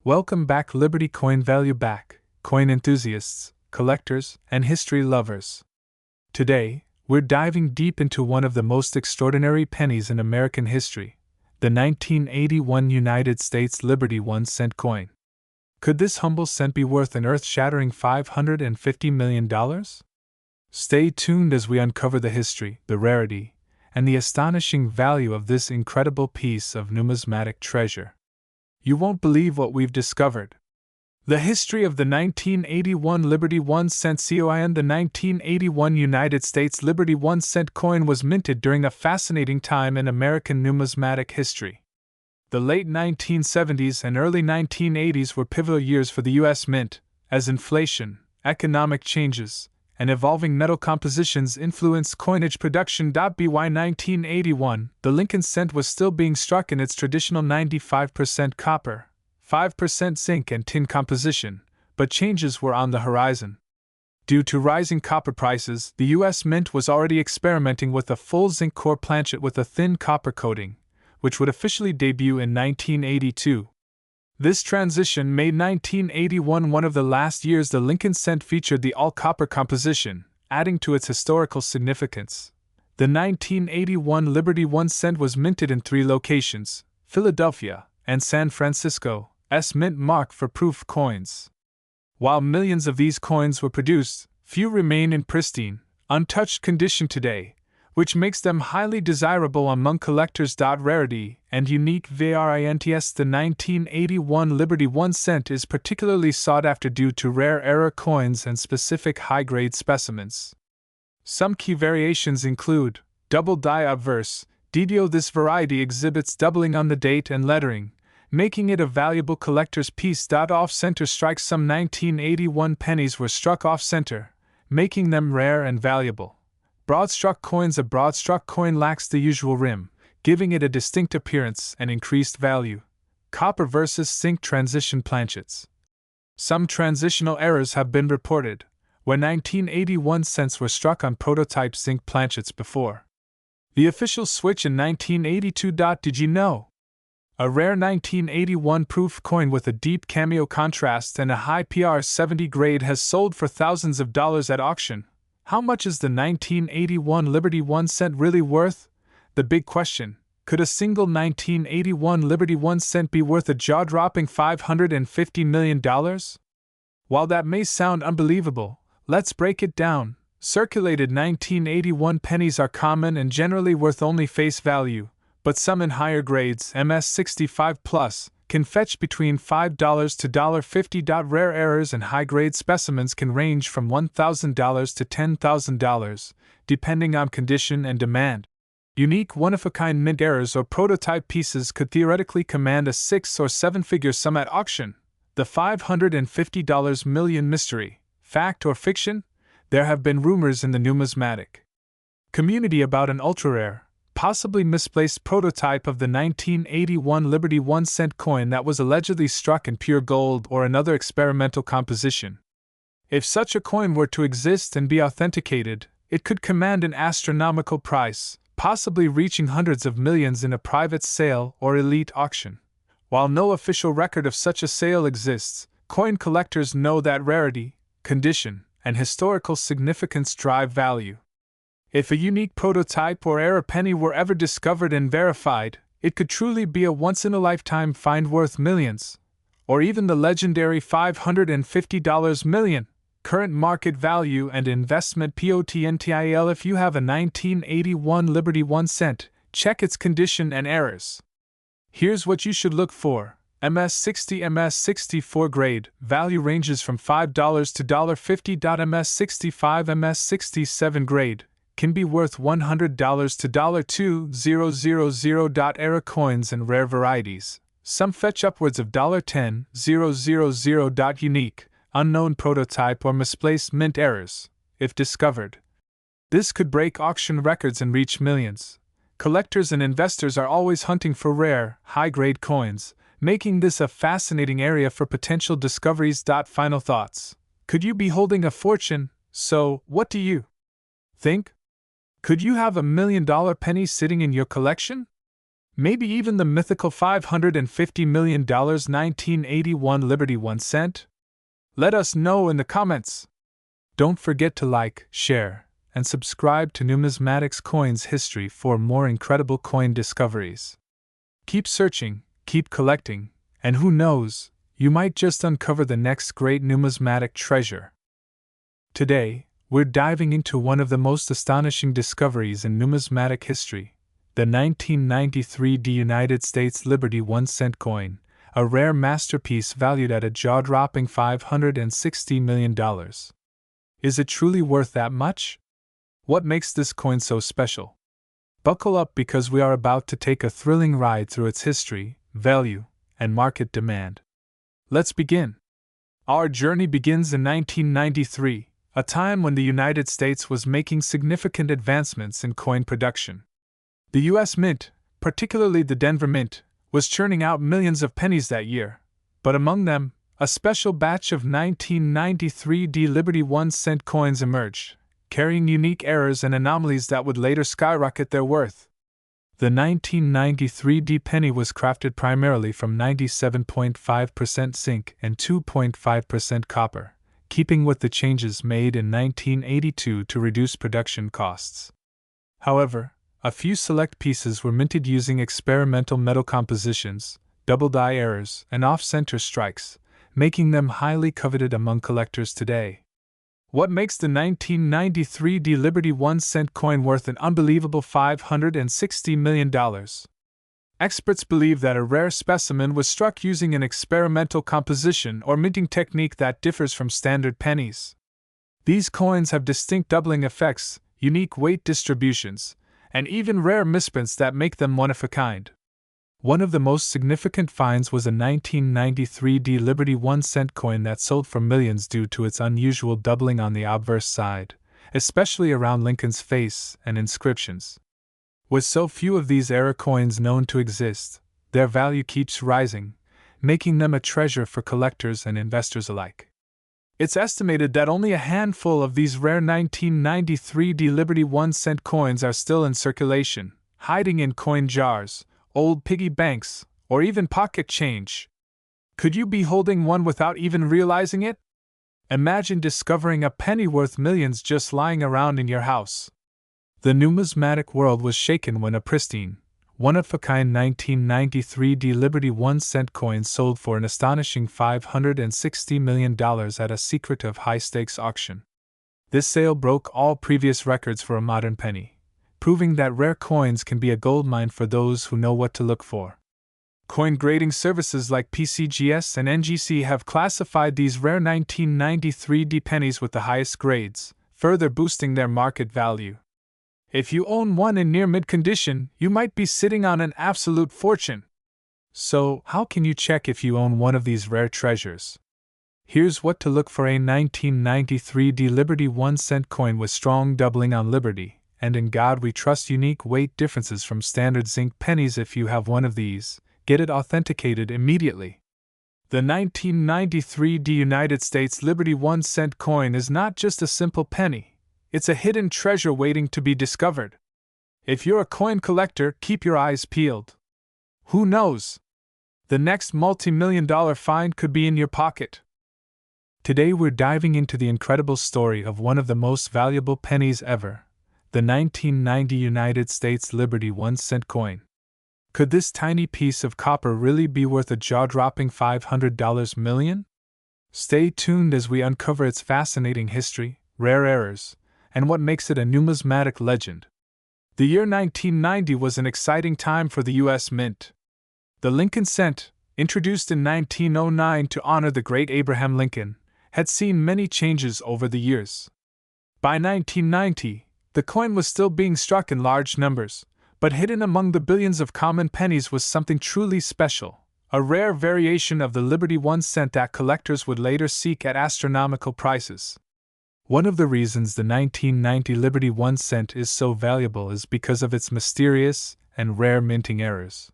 Welcome back, Liberty Coin Value back, coin enthusiasts, collectors, and history lovers. Today, we're diving deep into one of the most extraordinary pennies in American history, the 1981 United States Liberty 1-cent coin. Could this humble cent be worth an earth-shattering $550 million? Stay tuned as we uncover the history, the rarity, and the astonishing value of this incredible piece of numismatic treasure. You won't believe what we've discovered. The history of the 1981 Liberty 1-cent coin. The 1981 United States Liberty 1-cent coin was minted during a fascinating time in American numismatic history. The late 1970s and early 1980s were pivotal years for the U.S. Mint, as inflation, economic changes, and evolving metal compositions influenced coinage production. By 1981, the Lincoln cent was still being struck in its traditional 95% copper, 5% zinc and tin composition, but changes were on the horizon. Due to rising copper prices, the U.S. Mint was already experimenting with a full zinc core planchet with a thin copper coating, which would officially debut in 1982. This transition made 1981 one of the last years the Lincoln cent featured the all-copper composition, adding to its historical significance. The 1981 Liberty 1 cent was minted in 3 locations, Philadelphia and San Francisco, as mint mark for proof coins. While millions of these coins were produced, few remain in pristine, untouched condition today, which makes them highly desirable among collectors. Rarity and unique variants. The 1981 Liberty 1 cent is particularly sought after due to rare error coins and specific high-grade specimens. Some key variations include double die obverse DDO. This variety exhibits doubling on the date and lettering, making it a valuable collector's piece. Off-center strikes. Some 1981 pennies were struck off-center, making them rare and valuable. Broad-struck coins. A broad-struck coin lacks the usual rim, giving it a distinct appearance and increased value. Copper versus zinc transition planchets. Some transitional errors have been reported, where 1981 cents were struck on prototype zinc planchets before the official switch in 1982. Did you know? A rare 1981 proof coin with a deep cameo contrast and a high PR70 grade has sold for thousands of dollars at auction. How much is the 1981 Liberty 1 cent really worth? The big question: could a single 1981 Liberty 1 cent be worth a jaw-dropping $550 million? While that may sound unbelievable, let's break it down. Circulated 1981 pennies are common and generally worth only face value, but some in higher grades, MS65+, can fetch between $5 to $50. Rare errors and high-grade specimens can range from $1,000 to $10,000, depending on condition and demand. Unique one-of-a-kind mint errors or prototype pieces could theoretically command a 6- or 7-figure sum at auction. The $550 million mystery, fact or fiction? There have been rumors in the numismatic community about an ultra-rare, possibly misplaced prototype of the 1981 Liberty 1 cent coin that was allegedly struck in pure gold or another experimental composition. If such a coin were to exist and be authenticated, it could command an astronomical price, possibly reaching hundreds of millions in a private sale or elite auction. While no official record of such a sale exists, coin collectors know that rarity, condition, and historical significance drive value. If a unique prototype or error penny were ever discovered and verified, it could truly be a once-in-a-lifetime find worth millions, or even the legendary $550 million. Current market value and investment potential. If you have a 1981 Liberty 1 cent, check its condition and errors. Here's what you should look for. MS60 MS64 grade, value ranges from $5 to $50. MS65 MS67 grade, can be worth $100 to $2,000. Error coins and rare varieties. Some fetch upwards of $10,000. Unique, unknown prototype or misplaced mint errors, if discovered. This could break auction records and reach millions. Collectors and investors are always hunting for rare, high-grade coins, making this a fascinating area for potential discoveries. Final thoughts. Could you be holding a fortune? So, what do you think? Could you have $1 million penny sitting in your collection? Maybe even the mythical $550 million 1981 Liberty 1 cent? Let us know in the comments. Don't forget to like, share, and subscribe to Numismatics Coins History for more incredible coin discoveries. Keep searching, keep collecting, and who knows, you might just uncover the next great numismatic treasure. Today, we're diving into one of the most astonishing discoveries in numismatic history, the 1993 United States Liberty 1 cent coin, a rare masterpiece valued at a jaw-dropping $560 million. Is it truly worth that much? What makes this coin so special? Buckle up because we are about to take a thrilling ride through its history, value, and market demand. Let's begin. Our journey begins in 1993, a time when the United States was making significant advancements in coin production. The U.S. Mint, particularly the Denver Mint, was churning out millions of pennies that year, but among them, a special batch of 1993 Liberty 1 cent coins emerged, carrying unique errors and anomalies that would later skyrocket their worth. The 1993 penny was crafted primarily from 97.5% zinc and 2.5% copper, keeping with the changes made in 1982 to reduce production costs. However, a few select pieces were minted using experimental metal compositions, double die errors, and off-center strikes, making them highly coveted among collectors today. What makes the 1993 Liberty 1 cent coin worth an unbelievable $560 million? Experts believe that a rare specimen was struck using an experimental composition or minting technique that differs from standard pennies. These coins have distinct doubling effects, unique weight distributions, and even rare misprints that make them one of a kind. One of the most significant finds was a 1993 Liberty 1 cent coin that sold for millions due to its unusual doubling on the obverse side, especially around Lincoln's face and inscriptions. With so few of these error coins known to exist, their value keeps rising, making them a treasure for collectors and investors alike. It's estimated that only a handful of these rare 1993 Liberty 1 cent coins are still in circulation, hiding in coin jars, old piggy banks, or even pocket change. Could you be holding one without even realizing it? Imagine discovering a penny worth millions just lying around in your house. The numismatic world was shaken when a pristine, one-of-a-kind 1993 Liberty 1 cent coin sold for an astonishing $560 million at a secretive high-stakes auction. This sale broke all previous records for a modern penny, proving that rare coins can be a goldmine for those who know what to look for. Coin grading services like PCGS and NGC have classified these rare 1993 pennies with the highest grades, further boosting their market value. If you own one in near mid condition, you might be sitting on an absolute fortune. So, how can you check if you own one of these rare treasures? Here's what to look for: a 1993 Liberty 1 cent coin with strong doubling on Liberty and In God We Trust unique weight differences from standard zinc pennies. If you have one of these, get it authenticated immediately. The 1993 United States Liberty 1 cent coin is not just a simple penny, it's a hidden treasure waiting to be discovered. If you're a coin collector, keep your eyes peeled. Who knows? The next multi-million-dollar find could be in your pocket. Today we're diving into the incredible story of one of the most valuable pennies ever, the 1990 United States Liberty 1 cent coin. Could this tiny piece of copper really be worth a jaw-dropping $500 million? Stay tuned as we uncover its fascinating history, rare errors, and what makes it a numismatic legend. The year 1990 was an exciting time for the U.S. Mint. The Lincoln cent, introduced in 1909 to honor the great Abraham Lincoln, had seen many changes over the years. By 1990, the coin was still being struck in large numbers, but hidden among the billions of common pennies was something truly special, a rare variation of the Liberty 1 cent that collectors would later seek at astronomical prices. One of the reasons the 1990 Liberty 1 cent is so valuable is because of its mysterious and rare minting errors.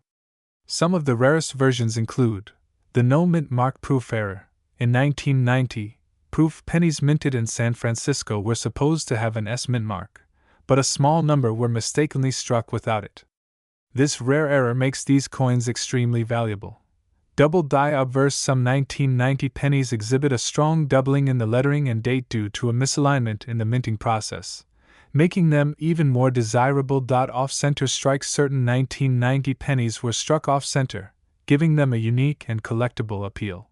Some of the rarest versions include the no mint mark proof error. In 1990, proof pennies minted in San Francisco were supposed to have an S mint mark, but a small number were mistakenly struck without it. This rare error makes these coins extremely valuable. Double die obverse. Some 1990 pennies exhibit a strong doubling in the lettering and date due to a misalignment in the minting process, making them even more desirable. Off-center strikes. Certain 1990 pennies were struck off-center, giving them a unique and collectible appeal.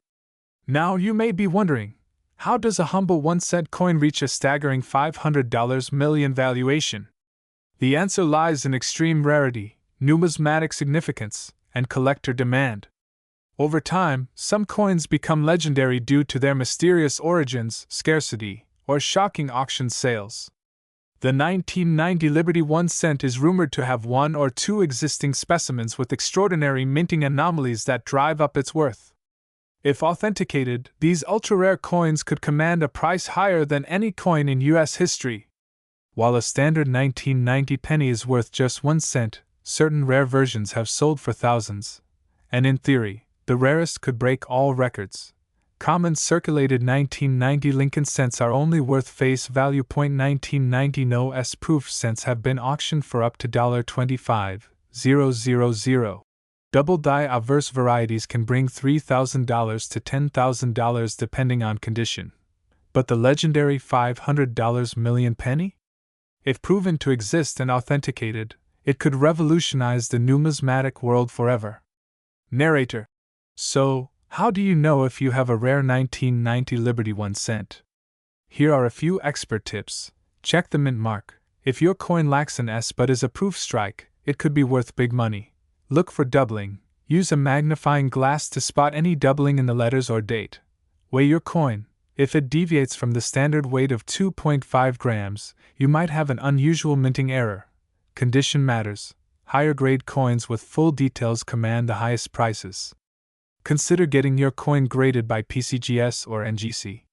Now you may be wondering, how does a humble 1-cent coin reach a staggering $500 million valuation? The answer lies in extreme rarity, numismatic significance, and collector demand. Over time, some coins become legendary due to their mysterious origins, scarcity, or shocking auction sales. The 1990 Liberty 1 cent is rumored to have one or two existing specimens with extraordinary minting anomalies that drive up its worth. If authenticated, these ultra-rare coins could command a price higher than any coin in U.S. history. While a standard 1990 penny is worth just 1 cent, certain rare versions have sold for thousands, and in theory, the rarest could break all records. Common circulated 1990 Lincoln cents are only worth face value. 1990 No-S proof cents have been auctioned for up to $25,000. Double die obverse varieties can bring $3,000 to $10,000 depending on condition. But the legendary $500 million penny? If proven to exist and authenticated, it could revolutionize the numismatic world forever. Narrator. So, how do you know if you have a rare 1990 Liberty 1 cent? Here are a few expert tips. Check the mint mark. If your coin lacks an S but is a proof strike, it could be worth big money. Look for doubling. Use a magnifying glass to spot any doubling in the letters or date. Weigh your coin. If it deviates from the standard weight of 2.5 grams, you might have an unusual minting error. Condition matters. Higher grade coins with full details command the highest prices. Consider getting your coin graded by PCGS or NGC.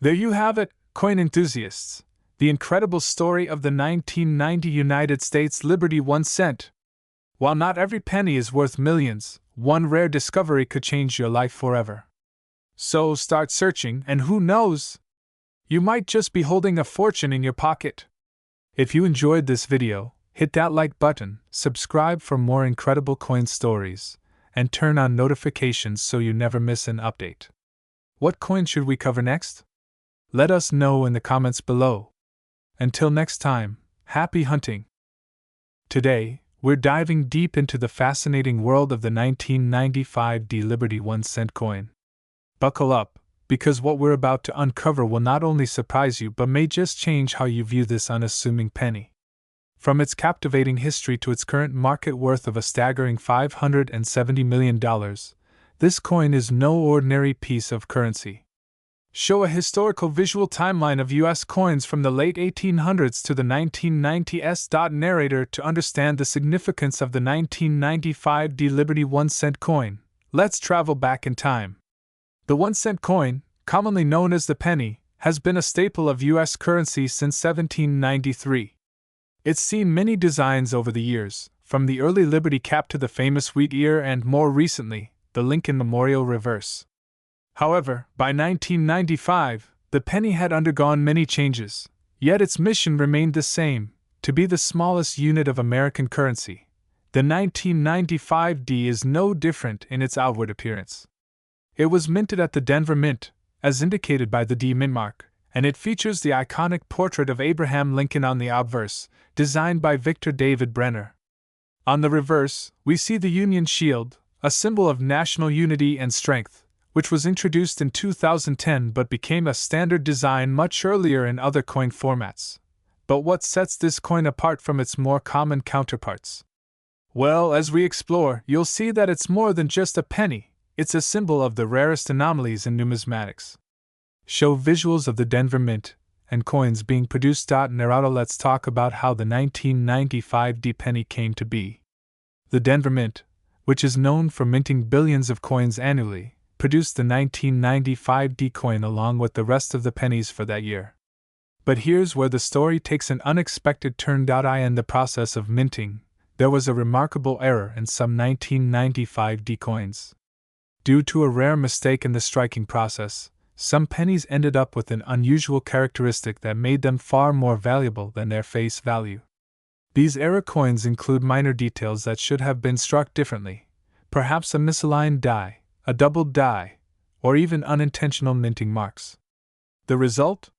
There you have it, coin enthusiasts. The incredible story of the 1990 United States Liberty 1 cent. While not every penny is worth millions, one rare discovery could change your life forever. So start searching, and who knows? You might just be holding a fortune in your pocket. If you enjoyed this video, hit that like button, subscribe for more incredible coin stories, and turn on notifications so you never miss an update. What coin should we cover next? Let us know in the comments below. Until next time, happy hunting! Today, we're diving deep into the fascinating world of the 1995 Liberty 1 cent coin. Buckle up, because what we're about to uncover will not only surprise you but may just change how you view this unassuming penny. From its captivating history to its current market worth of a staggering $570 million, this coin is no ordinary piece of currency. Show a historical visual timeline of U.S. coins from the late 1800s to the 1990s. Narrator. To understand the significance of the 1995 Liberty 1 cent coin, let's travel back in time. The 1 cent coin, commonly known as the penny, has been a staple of U.S. currency since 1793. It's seen many designs over the years, from the early Liberty cap to the famous wheat ear and, more recently, the Lincoln Memorial reverse. However, by 1995, the penny had undergone many changes, yet its mission remained the same: to be the smallest unit of American currency. The 1995 D is no different in its outward appearance. It was minted at the Denver Mint, as indicated by the D mint mark, and it features the iconic portrait of Abraham Lincoln on the obverse, designed by Victor David Brenner. On the reverse, we see the Union Shield, a symbol of national unity and strength, which was introduced in 2010 but became a standard design much earlier in other coin formats. But what sets this coin apart from its more common counterparts? Well, as we explore, you'll see that it's more than just a penny. It's a symbol of the rarest anomalies in numismatics. Show visuals of the Denver Mint and coins being produced. Narrator. Let's talk about how the 1995 D penny came to be. The Denver Mint, which is known for minting billions of coins annually, produced the 1995 D coin along with the rest of the pennies for that year. But here's where the story takes an unexpected turn. In the process of minting, there was a remarkable error in some 1995 D coins. Due to a rare mistake in the striking process, some pennies ended up with an unusual characteristic that made them far more valuable than their face value. These error coins include minor details that should have been struck differently, perhaps a misaligned die, a doubled die, or even unintentional minting marks. The result?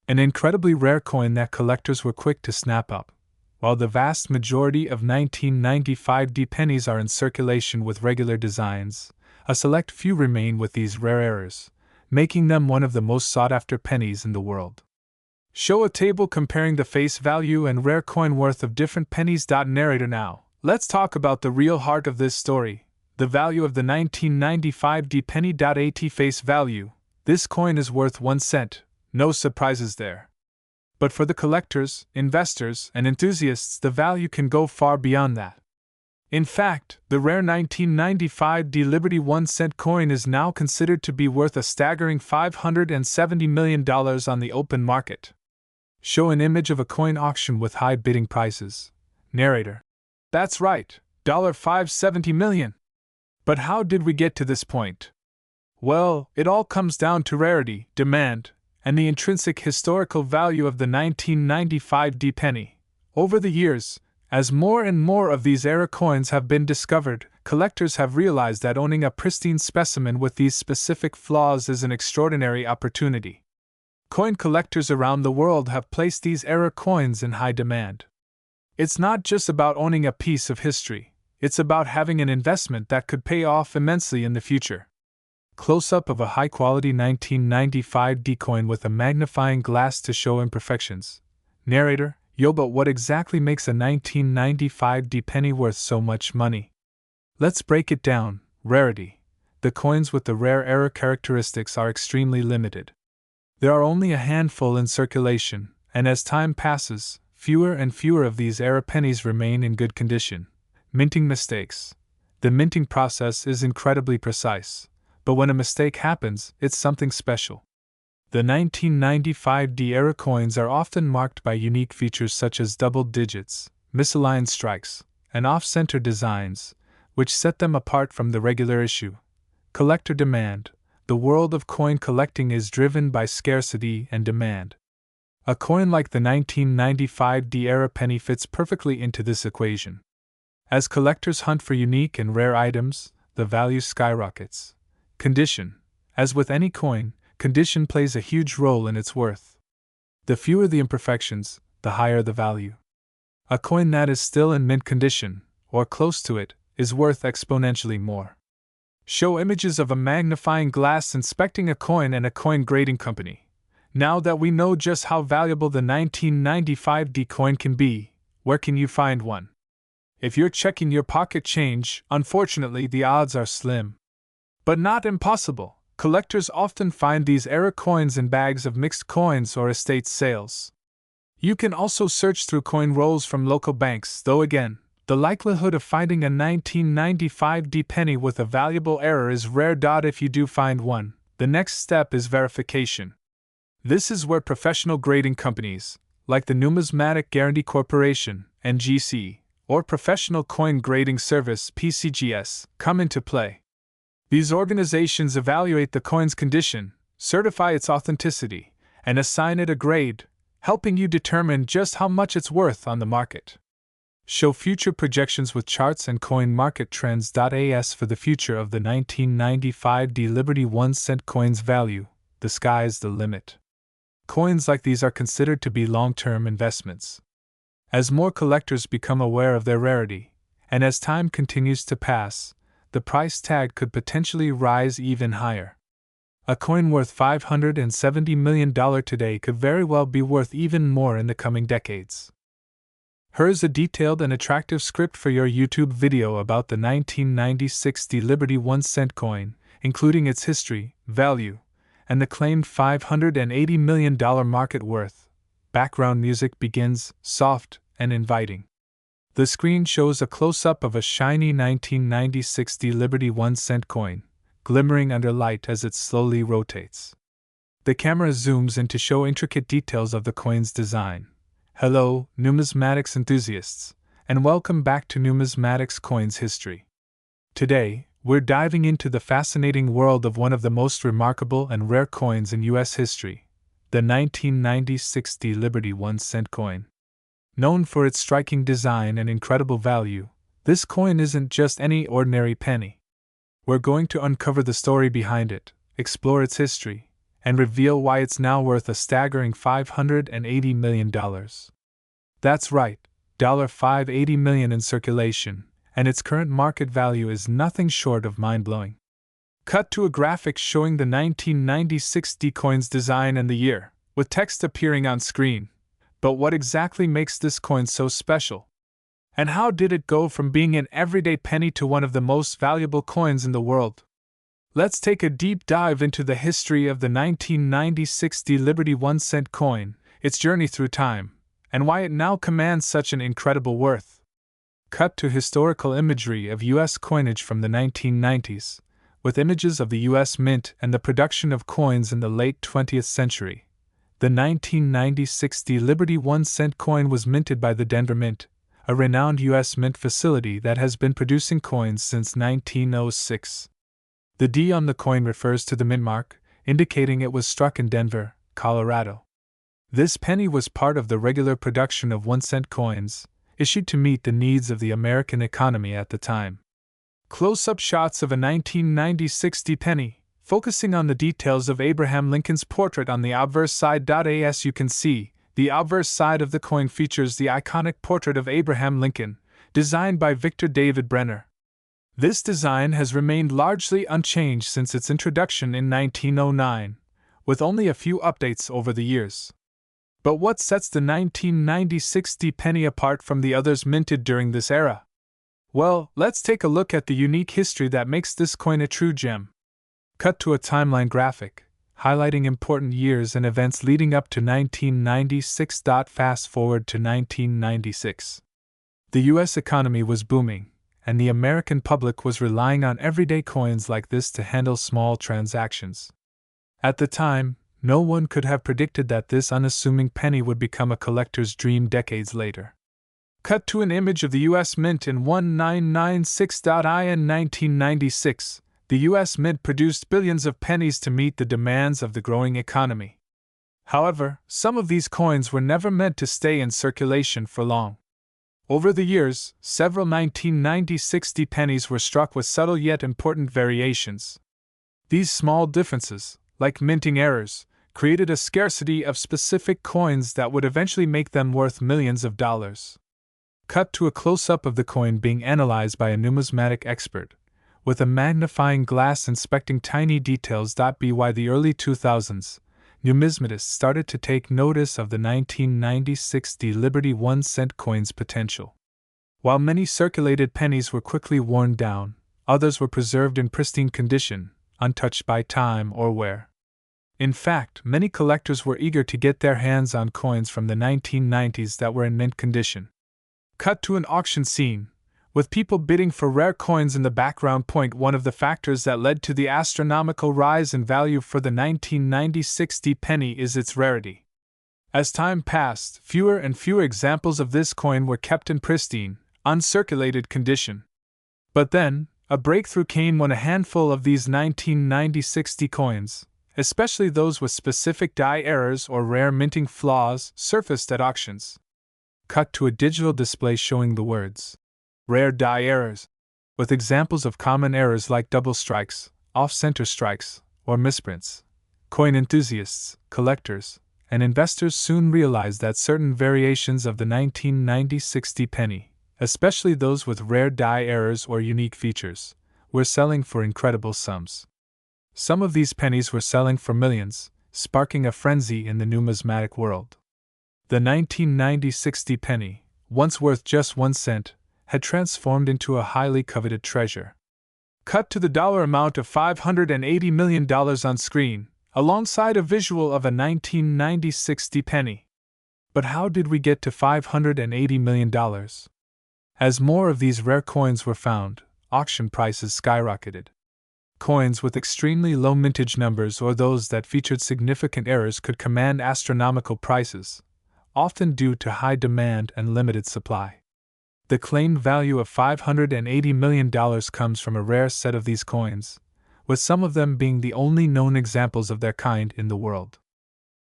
An incredibly rare coin that collectors were quick to snap up. While the vast majority of 1995 D pennies are in circulation with regular designs, a select few remain with these rare errors, making them one of the most sought-after pennies in the world. Show a table comparing the face value and rare coin worth of different pennies. Narrator now. Let's talk about the real heart of this story, the value of the 1995 D penny. At face value, this coin is worth 1 cent, no surprises there. But for the collectors, investors, and enthusiasts, the value can go far beyond that. In fact, the rare 1995 D Liberty 1 cent coin is now considered to be worth a staggering $570 million on the open market. Show an image of a coin auction with high bidding prices. Narrator. That's right, $570 million. But how did we get to this point? Well, it all comes down to rarity, demand, and the intrinsic historical value of the 1995 D penny. Over the years, as more and more of these era coins have been discovered, collectors have realized that owning a pristine specimen with these specific flaws is an extraordinary opportunity. Coin collectors around the world have placed these era coins in high demand. It's not just about owning a piece of history, it's about having an investment that could pay off immensely in the future. Close-up of a high-quality 1995 D coin with a magnifying glass to show imperfections. Narrator, yo, but what exactly makes a 1995 D penny worth so much money? Let's break it down. Rarity. The coins with the rare error characteristics are extremely limited. There are only a handful in circulation, and as time passes, fewer and fewer of these era pennies remain in good condition. Minting mistakes. The minting process is incredibly precise, but when a mistake happens, it's something special. The 1995 D era coins are often marked by unique features such as doubled digits, misaligned strikes, and off-center designs, which set them apart from the regular issue. Collector demand. The world of coin collecting is driven by scarcity and demand. A coin like the 1995 D era penny fits perfectly into this equation. As collectors hunt for unique and rare items, the value skyrockets. Condition. As with any coin, condition plays a huge role in its worth. The fewer the imperfections, the higher the value. A coin that is still in mint condition, or close to it, is worth exponentially more. Show images of a magnifying glass inspecting a coin and a coin grading company. Now that we know just how valuable the 1995 D coin can be, where can you find one? If you're checking your pocket change, unfortunately the odds are slim. But not impossible. Collectors often find these era coins in bags of mixed coins or estate sales. You can also search through coin rolls from local banks, though again, the likelihood of finding a 1995 D penny with a valuable error is rare. If you do find one, the next step is verification. This is where professional grading companies, like the Numismatic Guarantee Corporation, NGC, or Professional Coin Grading Service, PCGS, come into play. These organizations evaluate the coin's condition, certify its authenticity, and assign it a grade, helping you determine just how much it's worth on the market. Show future projections with charts and coin market trends. As for the future of the 1995 D Liberty 1 cent coin's value, the sky's the limit. Coins like these are considered to be long-term investments. As more collectors become aware of their rarity, and as time continues to pass, the price tag could potentially rise even higher. A coin worth $570 million today could very well be worth even more in the coming decades. Here's a detailed and attractive script for your YouTube video about the 1996 D Liberty 1 cent coin, including its history, value, and the claimed $580 million market worth. Background music begins, soft and inviting. The screen shows a close-up of a shiny 1996 D Liberty 1 cent coin, glimmering under light as it slowly rotates. The camera zooms in to show intricate details of the coin's design. Hello, numismatics enthusiasts, and welcome back to Numismatics Coins History. Today, we're diving into the fascinating world of one of the most remarkable and rare coins in U.S. history, the 1996 D Liberty 1 cent coin. Known for its striking design and incredible value, this coin isn't just any ordinary penny. We're going to uncover the story behind it, explore its history, and reveal why it's now worth a staggering $580 million. That's right, $580 million in circulation, and its current market value is nothing short of mind-blowing. Cut to a graphic showing the 1996 D coin's design and the year, with text appearing on screen. But what exactly makes this coin so special? And how did it go from being an everyday penny to one of the most valuable coins in the world? Let's take a deep dive into the history of the 1996 D Liberty 1-cent coin, its journey through time, and why it now commands such an incredible worth. Cut to historical imagery of U.S. coinage from the 1990s, with images of the U.S. Mint and the production of coins in the late 20th century. The 1996 D Liberty 1-cent coin was minted by the Denver Mint, a renowned U.S. mint facility that has been producing coins since 1906. The D on the coin refers to the mint mark, indicating it was struck in Denver, Colorado. This penny was part of the regular production of 1-cent coins, issued to meet the needs of the American economy at the time. Close-up shots of a 1996 D penny, focusing on the details of Abraham Lincoln's portrait on the obverse side. As you can see, the obverse side of the coin features the iconic portrait of Abraham Lincoln, designed by Victor David Brenner. This design has remained largely unchanged since its introduction in 1909, with only a few updates over the years. But what sets the 1996 D penny apart from the others minted during this era? Well, let's take a look at the unique history that makes this coin a true gem. Cut to a timeline graphic, highlighting important years and events leading up to 1996. Fast forward to 1996. The U.S. economy was booming, and the American public was relying on everyday coins like this to handle small transactions. At the time, no one could have predicted that this unassuming penny would become a collector's dream decades later. Cut to an image of the U.S. Mint in 1996. In 1996, the U.S. Mint produced billions of pennies to meet the demands of the growing economy. However, some of these coins were never meant to stay in circulation for long. Over the years, several 1996 D pennies were struck with subtle yet important variations. These small differences, like minting errors, created a scarcity of specific coins that would eventually make them worth millions of dollars. Cut to a close-up of the coin being analyzed by a numismatic expert, with a magnifying glass inspecting tiny details. By the early 2000s, numismatists started to take notice of the 1996 D Liberty 1-cent coin's potential. While many circulated pennies were quickly worn down, others were preserved in pristine condition, untouched by time or wear. In fact, many collectors were eager to get their hands on coins from the 1990s that were in mint condition. Cut to an auction scene, with people bidding for rare coins in the background. One of the factors that led to the astronomical rise in value for the 1996 D penny is its rarity. As time passed, fewer and fewer examples of this coin were kept in pristine, uncirculated condition. But then, a breakthrough came when a handful of these 1996 D coins, especially those with specific die errors or rare minting flaws, surfaced at auctions. Cut to a digital display showing the words, "Rare die errors," with examples of common errors like double strikes, off-center strikes, or misprints. Coin enthusiasts, collectors, and investors soon realized that certain variations of the 1996 D penny, especially those with rare die errors or unique features, were selling for incredible sums. Some of these pennies were selling for millions, sparking a frenzy in the numismatic world. The 1996 D penny, once worth just 1 cent, had transformed into a highly coveted treasure. Cut to the dollar amount of $580 million on screen, alongside a visual of a 1996 D penny. But how did we get to $580 million? As more of these rare coins were found, auction prices skyrocketed. Coins with extremely low mintage numbers or those that featured significant errors could command astronomical prices, often due to high demand and limited supply. The claimed value of $580 million comes from a rare set of these coins, with some of them being the only known examples of their kind in the world.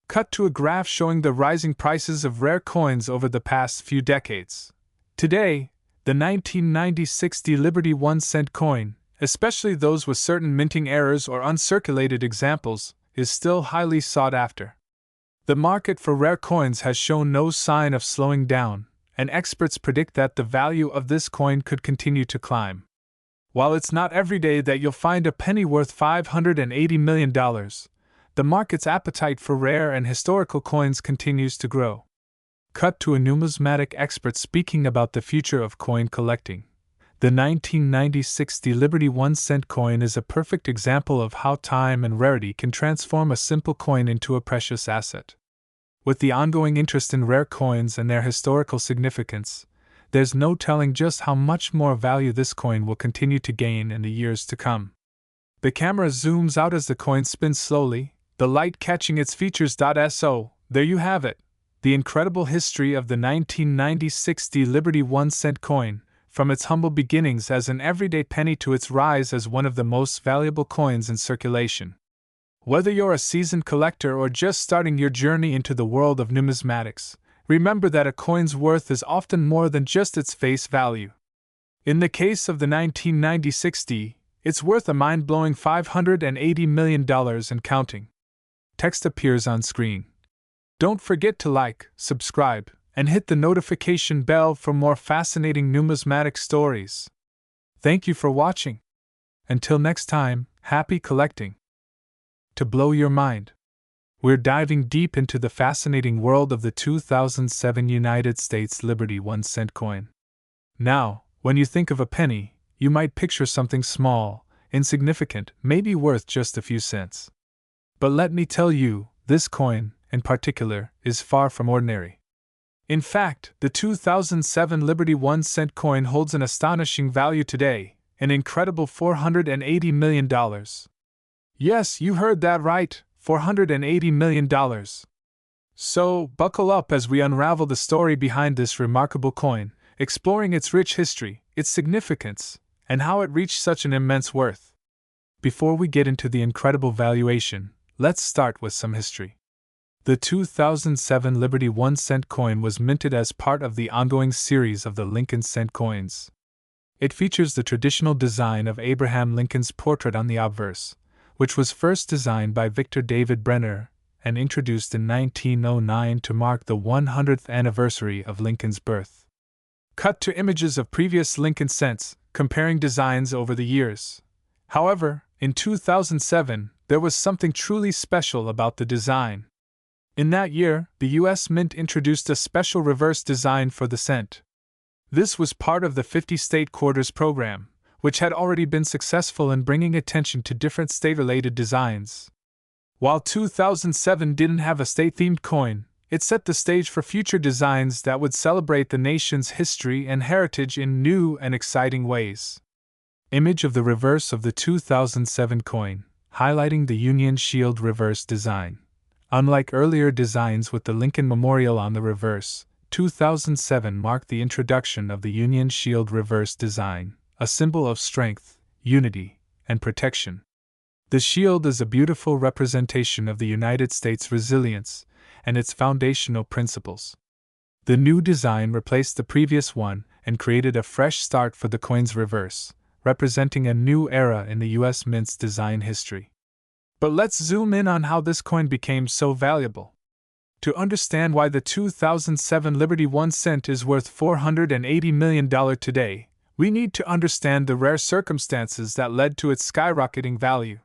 Cut to a graph showing the rising prices of rare coins over the past few decades. Today, the 1996 Liberty 1-cent coin, especially those with certain minting errors or uncirculated examples, is still highly sought after. The market for rare coins has shown no sign of slowing down, and experts predict that the value of this coin could continue to climb. While it's not every day that you'll find a penny worth $580 million, the market's appetite for rare and historical coins continues to grow. Cut to a numismatic expert speaking about the future of coin collecting. The 1996 Liberty 1-cent coin is a perfect example of how time and rarity can transform a simple coin into a precious asset. With the ongoing interest in rare coins and their historical significance, there's no telling just how much more value this coin will continue to gain in the years to come. The camera zooms out as the coin spins slowly, the light catching its features. So, there you have it, the incredible history of the 1996 Liberty 1-cent coin, from its humble beginnings as an everyday penny to its rise as one of the most valuable coins in circulation. Whether you're a seasoned collector or just starting your journey into the world of numismatics, remember that a coin's worth is often more than just its face value. In the case of the 1996 it's worth a mind-blowing $580 million and counting. Text appears on screen. Don't forget to like, subscribe, and hit the notification bell for more fascinating numismatic stories. Thank you for watching. Until next time, happy collecting. To blow your mind, we're diving deep into the fascinating world of the 2007 United States Liberty 1-cent coin. Now, when you think of a penny, you might picture something small, insignificant, maybe worth just a few cents. But let me tell you, this coin, in particular, is far from ordinary. In fact, the 2007 Liberty 1-cent coin holds an astonishing value today, an incredible $480 million. Yes, you heard that right, $480 million. So, buckle up as we unravel the story behind this remarkable coin, exploring its rich history, its significance, and how it reached such an immense worth. Before we get into the incredible valuation, let's start with some history. The 2007 Liberty 1-cent coin was minted as part of the ongoing series of the Lincoln cent coins. It features the traditional design of Abraham Lincoln's portrait on the obverse, which was first designed by Victor David Brenner and introduced in 1909 to mark the 100th anniversary of Lincoln's birth. Cut to images of previous Lincoln cents, comparing designs over the years. However, in 2007, there was something truly special about the design. In that year, the U.S. Mint introduced a special reverse design for the cent. This was part of the 50 state quarters program, which had already been successful in bringing attention to different state-related designs. While 2007 didn't have a state-themed coin, it set the stage for future designs that would celebrate the nation's history and heritage in new and exciting ways. Image of the reverse of the 2007 coin, highlighting the Union Shield reverse design. Unlike earlier designs with the Lincoln Memorial on the reverse, 2007 marked the introduction of the Union Shield reverse design, a symbol of strength, unity, and protection. The shield is a beautiful representation of the United States' resilience and its foundational principles. The new design replaced the previous one and created a fresh start for the coin's reverse, representing a new era in the U.S. Mint's design history. But let's zoom in on how this coin became so valuable. To understand why the 2007 Liberty 1 cent is worth $480 million today, we need to understand the rare circumstances that led to its skyrocketing value.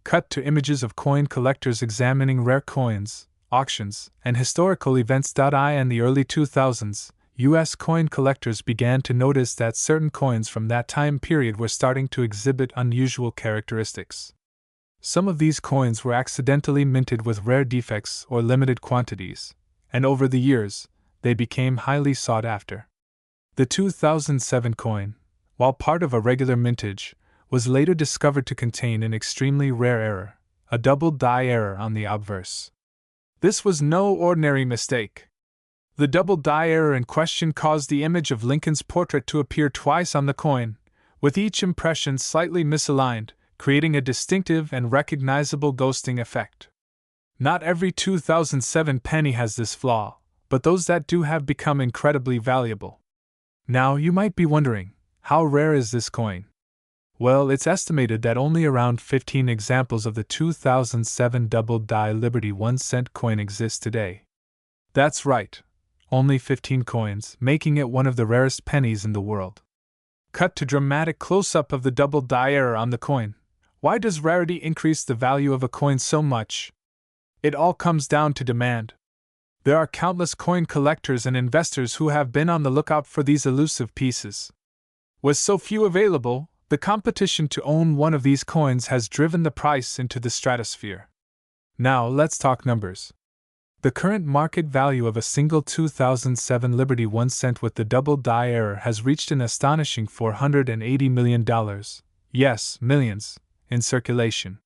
Cut to images of coin collectors examining rare coins, auctions, and historical events. In the early 2000s, U.S. coin collectors began to notice that certain coins from that time period were starting to exhibit unusual characteristics. Some of these coins were accidentally minted with rare defects or limited quantities, and over the years, they became highly sought after. The 2007 coin, while part of a regular mintage, was later discovered to contain an extremely rare error, a double die error on the obverse. This was no ordinary mistake. The double die error in question caused the image of Lincoln's portrait to appear twice on the coin, with each impression slightly misaligned, creating a distinctive and recognizable ghosting effect. Not every 2007 penny has this flaw, but those that do have become incredibly valuable. Now you might be wondering, how rare is this coin? Well, it's estimated that only around 15 examples of the 2007 double-die Liberty 1-cent coin exist today. That's right, only 15 coins, making it one of the rarest pennies in the world. Cut to dramatic close-up of the double-die error on the coin. Why does rarity increase the value of a coin so much? It all comes down to demand. There are countless coin collectors and investors who have been on the lookout for these elusive pieces. With so few available, the competition to own one of these coins has driven the price into the stratosphere. Now let's talk numbers. The current market value of a single 2007 Liberty 1 cent with the double-die error has reached an astonishing $480 million. Yes, millions, in circulation.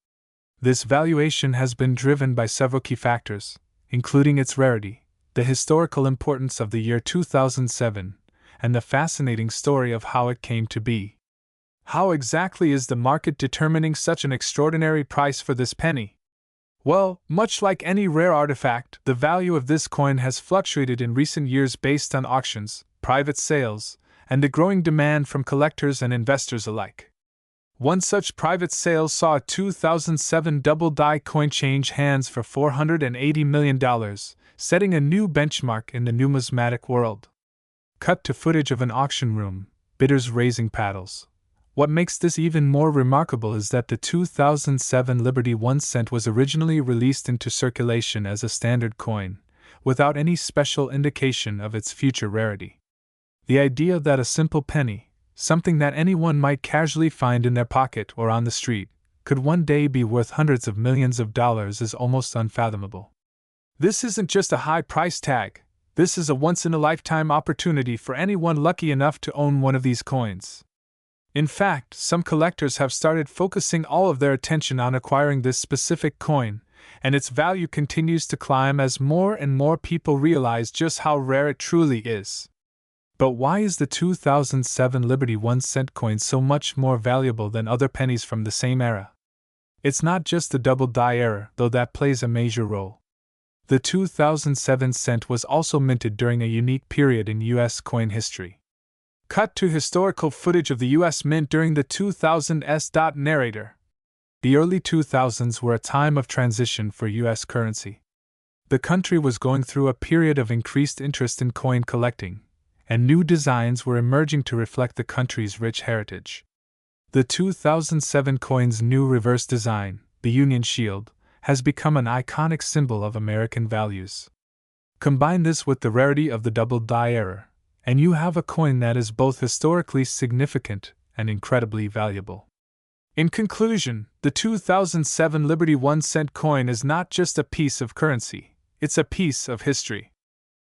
This valuation has been driven by several key factors, including its rarity, the historical importance of the year 2007, and the fascinating story of how it came to be. How exactly is the market determining such an extraordinary price for this penny? Well, much like any rare artifact, the value of this coin has fluctuated in recent years based on auctions, private sales, and the growing demand from collectors and investors alike. One such private sale saw a 2007 double-die coin change hands for $480 million, setting a new benchmark in the numismatic world. Cut to footage of an auction room, bidders raising paddles. What makes this even more remarkable is that the 2007 Liberty 1 cent was originally released into circulation as a standard coin, without any special indication of its future rarity. The idea that a simple penny, something that anyone might casually find in their pocket or on the street, could one day be worth hundreds of millions of dollars is almost unfathomable. This isn't just a high price tag, this is a once-in-a-lifetime opportunity for anyone lucky enough to own one of these coins. In fact, some collectors have started focusing all of their attention on acquiring this specific coin, and its value continues to climb as more and more people realize just how rare it truly is. But why is the 2007 Liberty 1 cent coin so much more valuable than other pennies from the same era? It's not just the double-die error, though that plays a major role. The 2007 cent was also minted during a unique period in U.S. coin history. Cut to historical footage of the U.S. Mint during the 2000s. Narrator. The early 2000s were a time of transition for U.S. currency. The country was going through a period of increased interest in coin collecting, and new designs were emerging to reflect the country's rich heritage. The 2007 coin's new reverse design, the Union Shield, has become an iconic symbol of American values. Combine this with the rarity of the double-die error, and you have a coin that is both historically significant and incredibly valuable. In conclusion, the 2007 Liberty 1 cent coin is not just a piece of currency, it's a piece of history.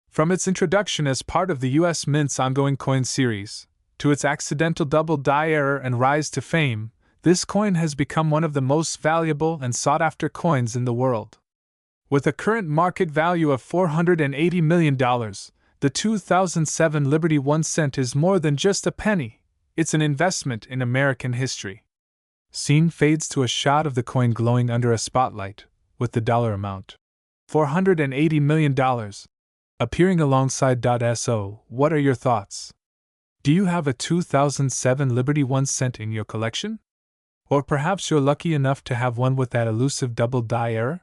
From its introduction as part of the U.S. Mint's ongoing coin series, to its accidental double-die error and rise to fame, this coin has become one of the most valuable and sought-after coins in the world. With a current market value of $480 million, the 2007 Liberty 1 cent is more than just a penny, it's an investment in American history. Scene fades to a shot of the coin glowing under a spotlight, with the dollar amount, $480 million, appearing alongside .so. What are your thoughts? Do you have a 2007 Liberty 1 cent in your collection? Or perhaps you're lucky enough to have one with that elusive double-die error?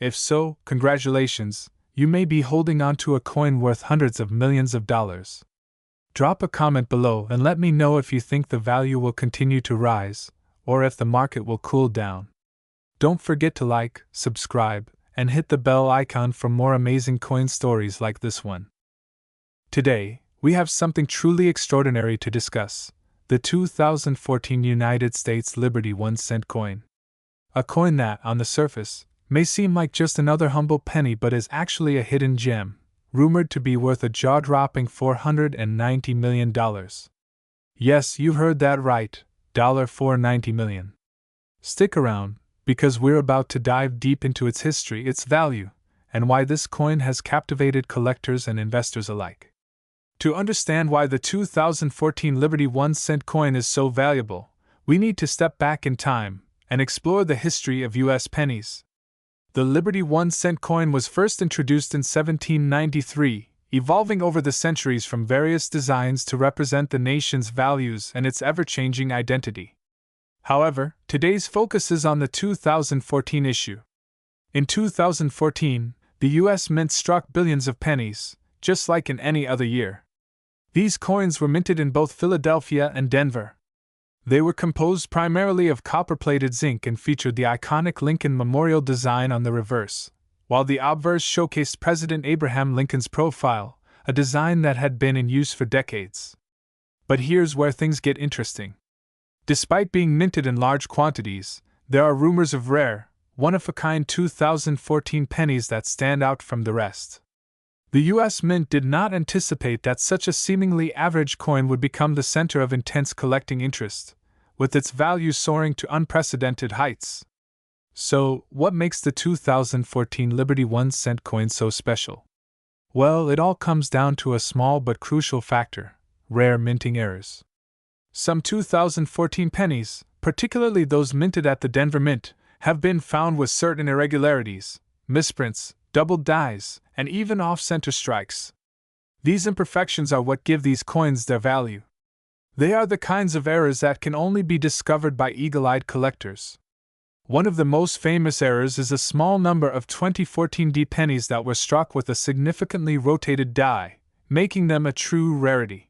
If so, congratulations, you may be holding on to a coin worth hundreds of millions of dollars. Drop a comment below and let me know if you think the value will continue to rise, or if the market will cool down. Don't forget to like, subscribe, and hit the bell icon for more amazing coin stories like this one. Today, we have something truly extraordinary to discuss: the 2014 United States Liberty 1 cent coin. A coin that, on the surface, may seem like just another humble penny but is actually a hidden gem, rumored to be worth a jaw-dropping $490 million. Yes, you heard that right, $490 million. Stick around, because we're about to dive deep into its history, its value, and why this coin has captivated collectors and investors alike. To understand why the 2014 Liberty 1 cent coin is so valuable, we need to step back in time and explore the history of U.S. pennies. The Liberty 1-cent coin was first introduced in 1793, evolving over the centuries from various designs to represent the nation's values and its ever-changing identity. However, today's focus is on the 2014 issue. In 2014, the U.S. Mint struck billions of pennies, just like in any other year. These coins were minted in both Philadelphia and Denver. They were composed primarily of copper-plated zinc and featured the iconic Lincoln Memorial design on the reverse, while the obverse showcased President Abraham Lincoln's profile, a design that had been in use for decades. But here's where things get interesting. Despite being minted in large quantities, there are rumors of rare, one-of-a-kind 2014 pennies that stand out from the rest. The U.S. Mint did not anticipate that such a seemingly average coin would become the center of intense collecting interest, with its value soaring to unprecedented heights. So, what makes the 2014 Liberty 1-cent coin so special? Well, it all comes down to a small but crucial factor: rare minting errors. Some 2014 pennies, particularly those minted at the Denver Mint, have been found with certain irregularities, misprints, doubled dies, and even off-center strikes. These imperfections are what give these coins their value. They are the kinds of errors that can only be discovered by eagle-eyed collectors. One of the most famous errors is a small number of 2014 D pennies that were struck with a significantly rotated die, making them a true rarity.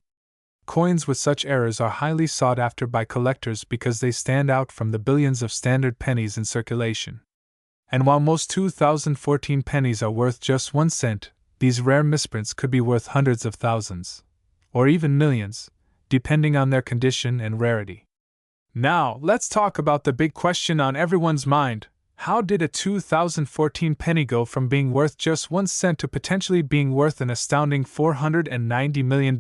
Coins with such errors are highly sought after by collectors because they stand out from the billions of standard pennies in circulation. And while most 2014 pennies are worth just 1 cent, these rare misprints could be worth hundreds of thousands, or even millions, depending on their condition and rarity. Now, let's talk about the big question on everyone's mind: how did a 2014 penny go from being worth just 1 cent to potentially being worth an astounding $490 million?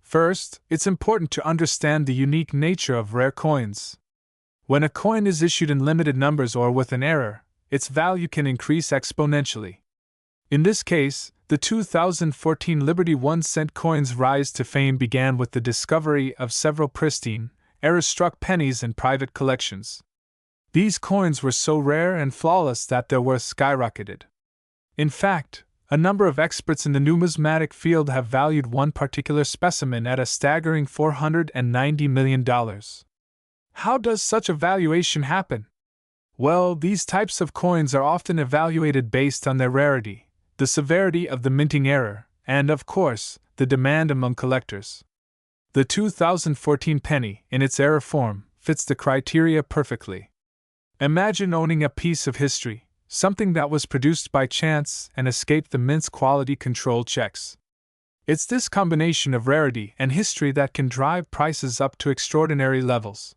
First, it's important to understand the unique nature of rare coins. When a coin is issued in limited numbers or with an error, its value can increase exponentially. In this case, the 2014 Liberty 1-cent coin's rise to fame began with the discovery of several pristine, error-struck pennies in private collections. These coins were so rare and flawless that their worth skyrocketed. In fact, a number of experts in the numismatic field have valued one particular specimen at a staggering $490 million. How does such a valuation happen? Well, these types of coins are often evaluated based on their rarity, the severity of the minting error, and, of course, the demand among collectors. The 2014 penny, in its error form, fits the criteria perfectly. Imagine owning a piece of history, something that was produced by chance and escaped the mint's quality control checks. It's this combination of rarity and history that can drive prices up to extraordinary levels.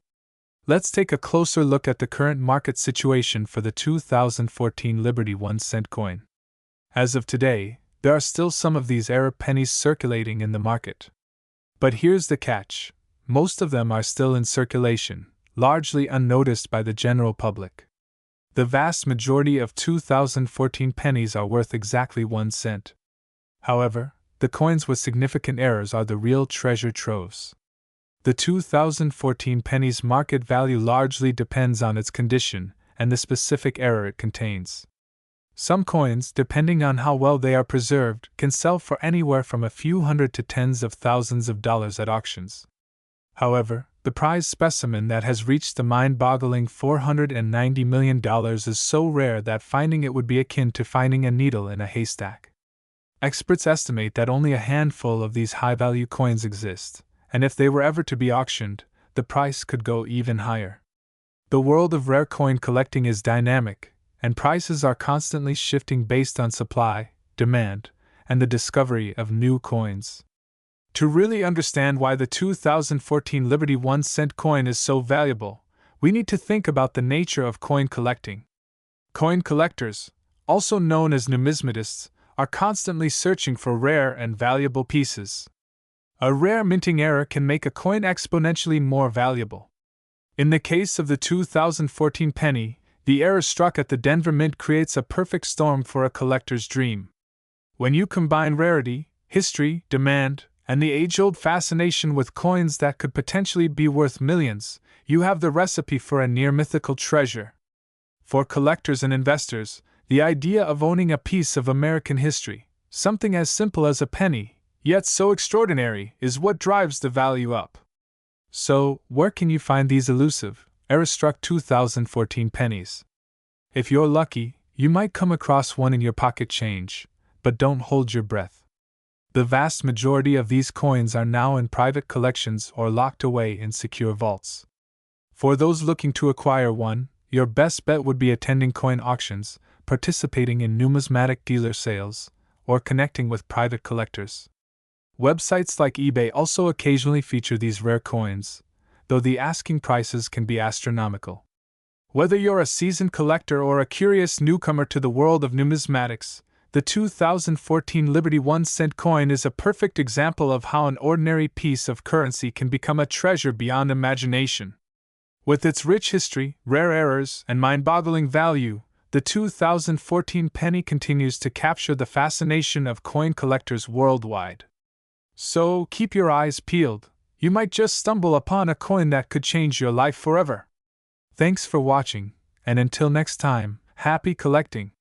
Let's take a closer look at the current market situation for the 2014 Liberty 1-cent coin. As of today, there are still some of these error pennies circulating in the market. But here's the catch: most of them are still in circulation, largely unnoticed by the general public. The vast majority of 2014 pennies are worth exactly 1 cent. However, the coins with significant errors are the real treasure troves. The 2014 penny's market value largely depends on its condition and the specific error it contains. Some coins, depending on how well they are preserved, can sell for anywhere from a few hundred to tens of thousands of dollars at auctions. However, the prize specimen that has reached the mind-boggling $490 million is so rare that finding it would be akin to finding a needle in a haystack. Experts estimate that only a handful of these high-value coins exist, and if they were ever to be auctioned, the price could go even higher. The world of rare coin collecting is dynamic, and prices are constantly shifting based on supply, demand, and the discovery of new coins. To really understand why the 2014 Liberty 1-cent coin is so valuable, we need to think about the nature of coin collecting. Coin collectors, also known as numismatists, are constantly searching for rare and valuable pieces. A rare minting error can make a coin exponentially more valuable. In the case of the 2014 penny, the error struck at the Denver Mint creates a perfect storm for a collector's dream. When you combine rarity, history, demand, and the age-old fascination with coins that could potentially be worth millions, you have the recipe for a near-mythical treasure. For collectors and investors, the idea of owning a piece of American history, something as simple as a penny, yet so extraordinary, is what drives the value up. So, where can you find these elusive, awestruck 2014 pennies? If you're lucky, you might come across one in your pocket change, but don't hold your breath. The vast majority of these coins are now in private collections or locked away in secure vaults. For those looking to acquire one, your best bet would be attending coin auctions, participating in numismatic dealer sales, or connecting with private collectors. Websites like eBay also occasionally feature these rare coins, though the asking prices can be astronomical. Whether you're a seasoned collector or a curious newcomer to the world of numismatics, the 2014 Liberty 1-cent coin is a perfect example of how an ordinary piece of currency can become a treasure beyond imagination. With its rich history, rare errors, and mind-boggling value, the 2014 penny continues to capture the fascination of coin collectors worldwide. So, keep your eyes peeled. You might just stumble upon a coin that could change your life forever. Thanks for watching, and until next time, happy collecting!